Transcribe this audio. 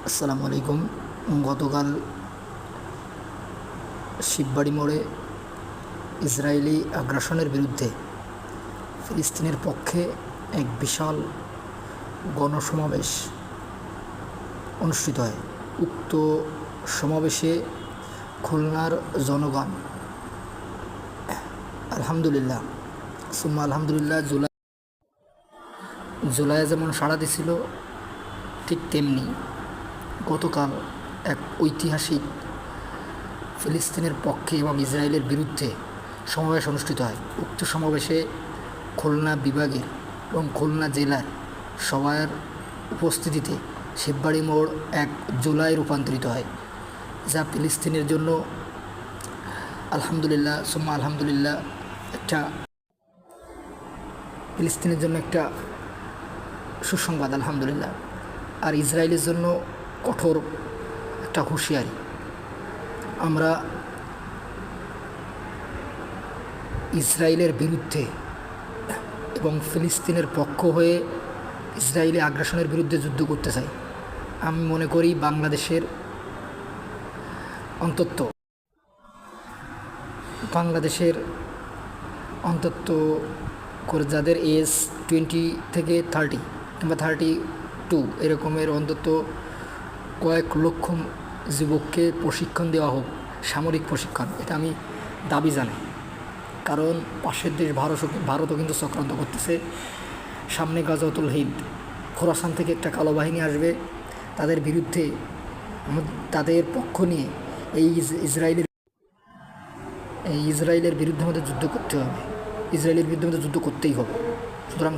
আসসালামু আলাইকুম। গতকাল শিববাড়ি মোড়ে ইসরায়েলি আগ্রাসনের বিরুদ্ধে ফিলিস্তিনের পক্ষে এক বিশাল গণসমাবেশ অনুষ্ঠিত হয়। উক্ত সমাবেশে খুলনার জনগণ আলহামদুলিল্লাহ সুম্মা আলহামদুলিল্লাহ জুলাইয়ে যেমন সাড়া দিছিল, ঠিক তেমনি গতকাল এক ঐতিহাসিক ফিলিস্তিনের পক্ষে এবং ইসরায়েলের বিরুদ্ধে সমাবেশ অনুষ্ঠিত হয়। উক্ত সমাবেশে খুলনা বিভাগের এবং খুলনা জেলার সবার উপস্থিতিতে শিববাড়ি মোড় এক জুলাই রূপান্তরিত হয়, যা ফিলিস্তিনের জন্য আলহামদুলিল্লাহ সুম্মা আলহামদুলিল্লাহ একটা সুসংবাদ আলহামদুলিল্লাহ। আর ইসরায়েলের জন্য কঠোর একটা হুঁশিয়ারি। আমরা ইসরায়েলের বিরুদ্ধে এবং ফিলিস্তিনের পক্ষ হয়ে ইসরায়েলি আগ্রাসনের বিরুদ্ধে যুদ্ধ করতে চাই। আমি মনে করি বাংলাদেশের অন্তত করে যাদের এজ 20 থেকে 30 কিংবা 32 এরকমের অন্তত কয়েক লক্ষ যুবককে প্রশিক্ষণ দেওয়া হোক, সামরিক প্রশিক্ষণ। এটা আমি দাবি জানাই, কারণ পাশের দেশ ভারতও কিন্তু চক্রান্ত করতেছে। সামনে গাজওয়াতুল হিন্দ, খোরাসান থেকে একটা কালো বাহিনী আসবে, তাদের বিরুদ্ধে তাদের পক্ষ নিয়ে এই ইসরায়েলের বিরুদ্ধে আমাদের যুদ্ধ করতে হবে। ইসরায়েলের বিরুদ্ধে আমাদের যুদ্ধ করতেই হবে। সুতরাং